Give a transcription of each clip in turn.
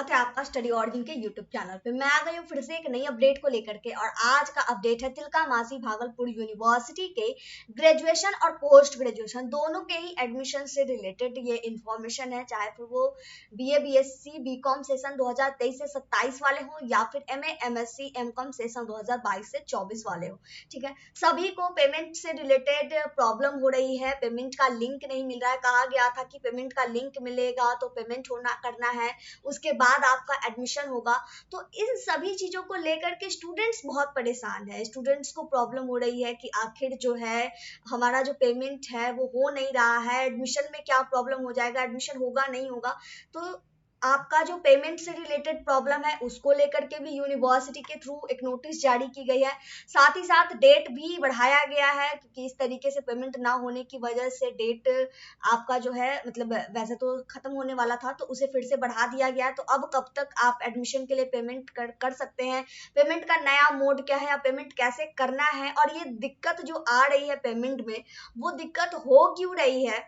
स्वागत है आपका स्टडी ऑर्डिंग के यूट्यूब चैनल पे। मैं आ गई हूँ फिर से एक नई अपडेट को लेकर के, और आज का अपडेट है तिलकामाझी भागलपुर यूनिवर्सिटी के ग्रेजुएशन और पोस्ट ग्रेजुएशन दोनों के ही एडमिशन से रिलेटेड ये इन्फॉर्मेशन है। चाहे फिर वो बीए बीएससी बीकॉम सेशन 2023 से 27 वाले हो या फिर एमए एमएससी एमकॉम सेशन 2022 से 24 वाले हो, ठीक है। सभी को पेमेंट से रिलेटेड प्रॉब्लम हो रही है, पेमेंट का लिंक नहीं मिल रहा है। कहा गया था कि पेमेंट का लिंक मिलेगा तो पेमेंट होना करना है, उसके बाद आपका एडमिशन होगा। तो इन सभी चीजों को लेकर के स्टूडेंट्स बहुत परेशान है। स्टूडेंट्स को प्रॉब्लम हो रही है कि आखिर जो है हमारा जो पेमेंट है वो हो नहीं रहा है, एडमिशन में क्या प्रॉब्लम हो जाएगा, एडमिशन होगा नहीं होगा। तो आपका जो पेमेंट से रिलेटेड प्रॉब्लम है उसको लेकर के भी यूनिवर्सिटी के थ्रू एक नोटिस जारी की गई है। साथ ही साथ डेट भी बढ़ाया गया है, क्योंकि इस तरीके से पेमेंट ना होने की वजह से डेट आपका जो है मतलब वैसे तो खत्म होने वाला था, तो उसे फिर से बढ़ा दिया गया। तो अब कब तक आप एडमिशन के लिए पेमेंट कर सकते हैं, पेमेंट का नया मोड क्या है या पेमेंट कैसे करना है, और ये दिक्कत जो आ रही है पेमेंट में वो दिक्कत हो क्यों रही है,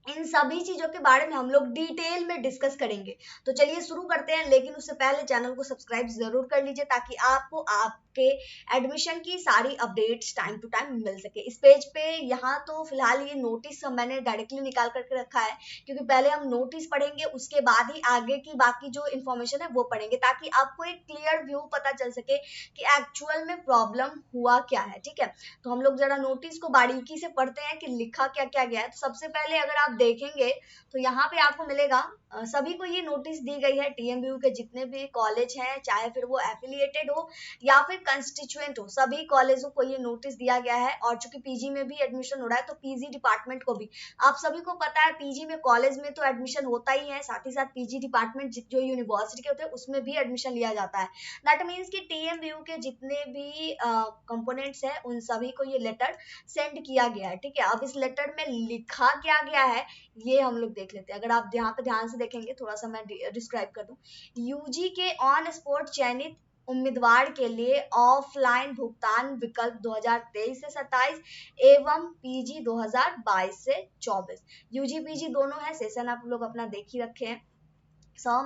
इन सभी चीजों के बारे में हम लोग डिटेल में डिस्कस करेंगे। तो चलिए शुरू करते हैं, लेकिन उससे पहले चैनल को सब्सक्राइब जरूर कर लीजिए ताकि आपको आपके एडमिशन की सारी अपडेट्स टाइम टू टाइम मिल सके। इस पेज पे यहाँ तो फिलहाल ये नोटिस मैंने डायरेक्टली निकाल करके रखा है, क्योंकि पहले हम नोटिस पढ़ेंगे उसके बाद ही आगे की बाकी जो इन्फॉर्मेशन है वो पढ़ेंगे, ताकि आपको एक क्लियर व्यू पता चल सके कि एक्चुअल में प्रॉब्लम हुआ क्या है, ठीक है। तो हम लोग जरा नोटिस को बारीकी से पढ़ते हैं कि लिखा क्या क्या गया है। तो सबसे पहले अगर आप देखेंगे तो यहाँ पे आपको मिलेगा सभी को ये नोटिस दी गई है। टीएमयू के जितने भी कॉलेज हैं, चाहे फिर वो एफिलिएटेड हो या फिर कंस्टिट्यूएंट हो, सभी कॉलेजों को ये नोटिस दिया गया है। और चूंकि पीजी में भी एडमिशन हो रहा है तो पीजी डिपार्टमेंट को भी, आप सभी को पता है पीजी में कॉलेज में तो एडमिशन होता ही है, साथ ही साथ पीजी डिपार्टमेंट जो यूनिवर्सिटी के होते हैं उसमें भी एडमिशन लिया जाता है। दैट मीन्स कि टीएमयू के जितने भी कंपोनेंट्स हैं उन सभी को ये लेटर सेंड किया गया है, ठीक है। अब इस लेटर में लिखा क्या गया है ये हम लोग देख लेते हैं। अगर आप यहाँ पे ध्यान से देखेंगे, थोड़ा सा मैं डिस्क्राइब कर दूं। यूजी के ऑन स्पॉट चयनित उम्मीदवार के लिए ऑफलाइन भुगतान विकल्प 2023 से 27 एवं पीजी 2022 से 24, यूजी पीजी दोनों है, सेशन आप लोग अपना देख ही रखे हैं।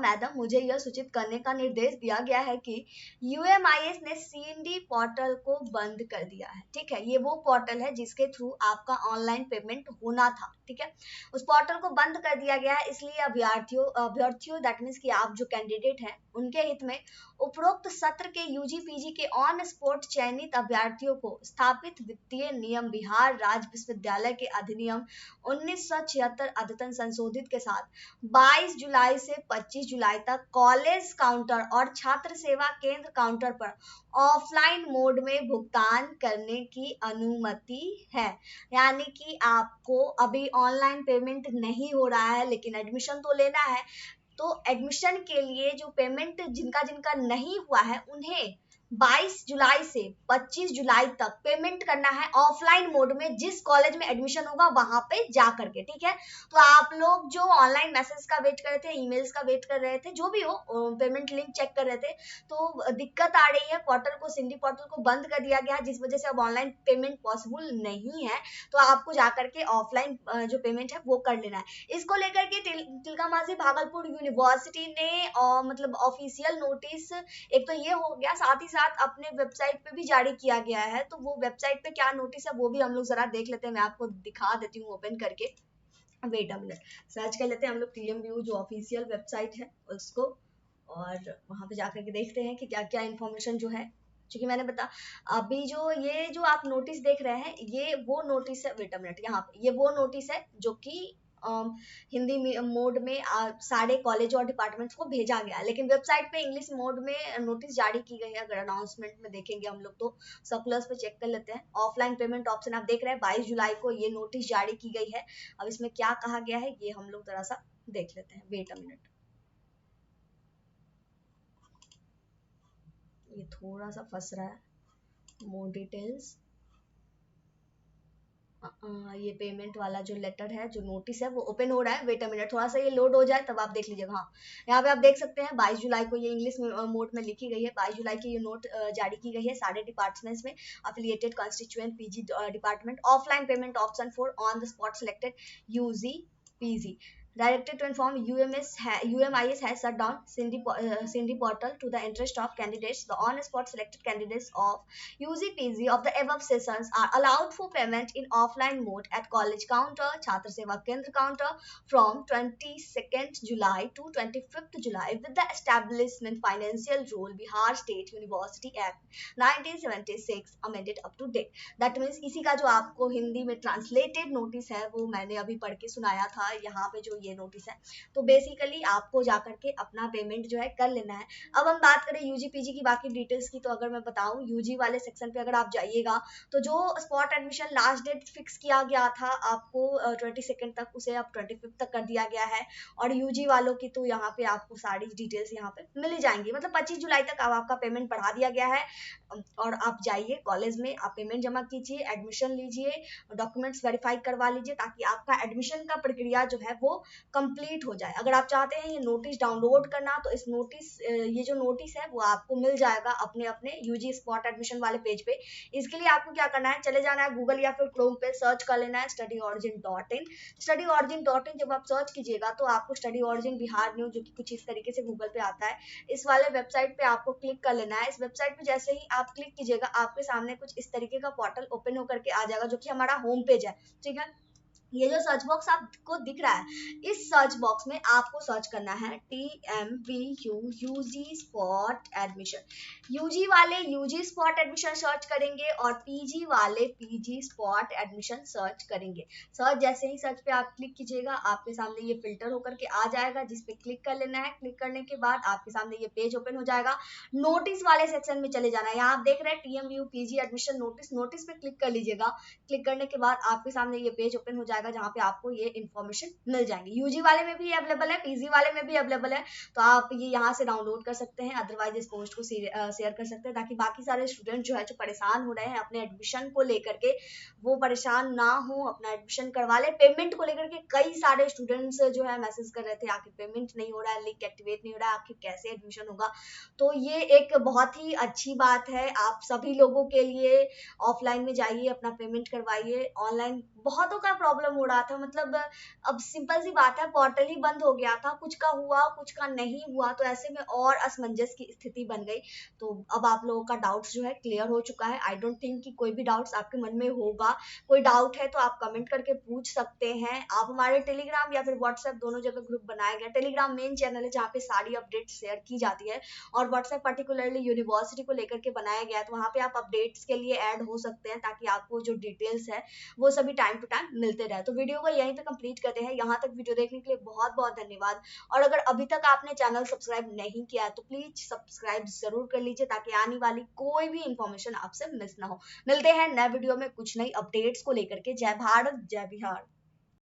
मैडम, मुझे यह सूचित करने का निर्देश दिया गया है कि यूएमआईएस ने सीएनडी पोर्टल को बंद कर दिया है, ठीक है। ये वो पोर्टल है जिसके थ्रू आपका ऑनलाइन पेमेंट होना था, ठीक है। उस पोर्टल को बंद कर दिया गया है, इसलिए अभ्यर्थियों दैट मीन्स कि आप जो कैंडिडेट हैं उनके हित में उपरोक्त सत्र के यूजी पीजी के ऑन स्पॉट चयनित अभ्यर्थियों को स्थापित वित्तीय नियम बिहार राज्य विश्वविद्यालय के अधिनियम 1976 अद्यतन संशोधित के साथ 22 जुलाई से 25 जुलाई तक कॉलेज काउंटर और छात्र सेवा केंद्र काउंटर पर ऑफलाइन मोड में भुगतान करने की अनुमति है। यानी कि आपको अभी ऑनलाइन पेमेंट नहीं हो रहा है, लेकिन एडमिशन तो लेना है। तो एडमिशन के लिए जो पेमेंट जिनका जिनका नहीं हुआ है उन्हें 22 जुलाई से 25 जुलाई तक पेमेंट करना है ऑफलाइन मोड में, जिस कॉलेज में एडमिशन होगा वहां पे जा करके, ठीक है। तो आप लोग जो ऑनलाइन मैसेज का वेट कर रहे थे, ईमेल्स का वेट कर रहे थे, जो भी हो पेमेंट लिंक चेक कर रहे थे, तो दिक्कत आ रही है। पोर्टल को सिंडी पोर्टल को बंद कर दिया गया है, जिस वजह से अब ऑनलाइन पेमेंट पॉसिबल नहीं है। तो आपको जाकर के ऑफलाइन जो पेमेंट है वो कर लेना है। इसको लेकर के तिलकामाझी भागलपुर यूनिवर्सिटी ने मतलब ऑफिशियल नोटिस एक तो ये हो गया, साथ ही साथ अपने वेबसाइट पे भी जारी किया गया है। तो वो वेबसाइट पे क्या नोटिस है वो भी हम लोग जरा देख लेते हैं। मैं आपको दिखा देती हूँ ओपन करके, वेट अ मिनट, सर्च कर लेते हैं हम लोग टीएमयू जो ऑफिशियल वेबसाइट है उसको, और वहां पे जाकर के देखते हैं कि क्या क्या इन्फॉर्मेशन जो है। क्योंकि मैंने बता अभी जो ये जो आप नोटिस देख रहे हैं ये वो नोटिस है, वेट अ मिनट, यहाँ पे ये वो नोटिस है जो कि हिंदी मोड में सारे कॉलेज और डिपार्टमेंट्स को भेजा गया है, लेकिन वेबसाइट पे इंग्लिश मोड में नोटिस जारी की गई है। अगर अनाउंसमेंट में देखेंगे हम लोग तो सर्कुलर्स पे चेक कर लेते हैं। ऑफलाइन पेमेंट ऑप्शन आप देख रहे हैं 22 जुलाई को ये नोटिस जारी की गई है। अब इसमें क्या कहा गया है ये हम लोग जरा सा देख लेते हैं, वेट अ मिनट। ये थोड़ा सा फंस रहा है, मोर डिटेल्स। ये पेमेंट वाला जो लेटर है, जो नोटिस है वो ओपन हो रहा है, वेट अ मिनट, थोड़ा सा ये लोड हो जाए तब आप देख लीजिएगा। हाँ, यहाँ पे आप देख सकते हैं 22 जुलाई को ये इंग्लिश मोड में लिखी गई है। 22 जुलाई की ये नोट जारी की गई है सारे डिपार्टमेंट्स में। Affiliated constituent PG department offline payment option for on the spot selected UG PG. Directed to inform UMIS has shut down Cindy portal to the interest of candidates. The on-spot selected candidates of UG/PG of the above sessions are allowed for payment in offline mode at college counter, Chhatra Seva Kendra counter from 22nd July to 25th July with the establishment financial rule Bihar State University Act 1976 amended up to date. That means इसी का जो आपको हिंदी में translated notice है वो मैंने अभी पढ़ के सुनाया था यहाँ पे जो ये नोटिस है। तो बेसिकली आपको जाकर के अपना पेमेंट जो है कर लेना है। अब हम बात करें यूजी पीजी की बाकी डिटेल्स की, तो अगर मैं बताऊं यूजी वाले सेक्शन पे अगर आप जाइएगा तो जो spot admission last date fix किया गया था आपको 22 तक, उसे अब 25 तक कर दिया गया है। और यूजी वालों की तो यहाँ पे आपको सारी डिटेल्स यहाँ पे मिल जाएंगी, मतलब 25 जुलाई तक अब आपका पेमेंट बढ़ा दिया गया है। और आप जाइए कॉलेज में, आप पेमेंट जमा कीजिए, एडमिशन लीजिए, डॉक्यूमेंट्स वेरीफाई करवा लीजिए ताकि आपका एडमिशन का प्रक्रिया जो है वो कंप्लीट हो जाए। अगर आप चाहते हैं ये नोटिस डाउनलोड करना तो इस नोटिस ये जो नोटिस है वो आपको मिल जाएगा अपने अपने यूजी स्पॉट एडमिशन वाले पेज पे। इसके लिए आपको क्या करना है, चले जाना है गूगल या फिर क्रोम पे, सर्च कर लेना है studyOrigin.in। studyOrigin.in जब आप सर्च कीजिएगा तो आपको स्टडी ऑरिजिन बिहार न्यूज, जो कि कुछ इस तरीके से गूगल पे आता है, इस वाले वेबसाइट पे आपको क्लिक कर लेना है। इस वेबसाइट पे जैसे ही आप क्लिक कीजिएगा आपके सामने कुछ इस तरीके का पोर्टल ओपन होकर के आ जाएगा जो कि हमारा होम पेज है, ठीक है। ये जो सर्च बॉक्स आपको दिख रहा है, इस सर्च बॉक्स में आपको सर्च करना है TMVU UG spot admission. UG वाले यूजी स्पॉट एडमिशन सर्च करेंगे और पीजी वाले पीजी स्पॉट एडमिशन सर्च करेंगे। सर्च जैसे ही सर्च पे आप क्लिक कीजिएगा आपके सामने ये फिल्टर होकर के आ जाएगा, जिस पे क्लिक कर लेना है। क्लिक करने के बाद आपके सामने ये पेज ओपन हो जाएगा। नोटिस वाले सेक्शन में चले जाना है। यहाँ आप देख रहे हैं TMVU PG admission notice, notice पे क्लिक कर लीजिएगा। क्लिक करने के बाद आपके सामने ये पेज ओपन हो जाएगा जहां पे आपको ये इन्फॉर्मेशन मिल जाएंगी। यूजी वाले में भी अवेलेबल है, पीजी वाले में भी अवेलेबल है, तो आप ये यहाँ से डाउनलोड कर सकते हैं। अदरवाइज इस पोस्ट को शेयर कर सकते हैं ताकि बाकी सारे स्टूडेंट जो है जो परेशान हो रहे हैं अपने एडमिशन को लेकर के, वो परेशान ना हो, अपना एडमिशन करवा ले। पेमेंट को लेकर के कई सारे स्टूडेंट्स जो है मैसेज कर रहे थे आखिर पेमेंट नहीं हो रहा है, लिंक एक्टिवेट नहीं हो रहा है, आखिर कैसे एडमिशन होगा। तो ये एक बहुत ही अच्छी बात है आप सभी लोगों के लिए। ऑफलाइन में जाइए, अपना पेमेंट करवाइए। ऑनलाइन बहुतों का प्रॉब्लम हो रहा था, मतलब अब सिंपल सी बात है, पोर्टल ही बंद हो गया था, कुछ का हुआ कुछ का नहीं हुआ, तो ऐसे में और असमंजस की स्थिति बन गई। तो अब आप लोगों का डाउट्स जो है क्लियर हो चुका है। आई डोंट थिंक कि कोई भी डाउट्स आपके मन में होगा। कोई डाउट है तो आप कमेंट करके पूछ सकते हैं। आप हमारे टेलीग्राम या फिर व्हाट्सएप दोनों जगह ग्रुप बनाया गया। टेलीग्राम मेन चैनल है जहाँ पे सारी अपडेट शेयर की जाती है, और व्हाट्सएप पर्टिकुलरली यूनिवर्सिटी को लेकर के बनाया गया है, तो वहाँ पे आप अपडेट्स के लिए ऐड हो सकते हैं ताकि आपको जो डिटेल्स है वो सभी टाइम टू टाइम मिलते रहे। तो वीडियो को यहीं पे कंप्लीट करते हैं। यहाँ तक वीडियो देखने के लिए बहुत बहुत धन्यवाद। और अगर अभी तक आपने चैनल सब्सक्राइब नहीं किया है तो प्लीज सब्सक्राइब जरूर कर लीजिए ताकि आने वाली कोई भी इंफॉर्मेशन आपसे मिस ना हो। मिलते हैं नए वीडियो में कुछ नई अपडेट्स को लेकर के। जय भारत जय बिहार।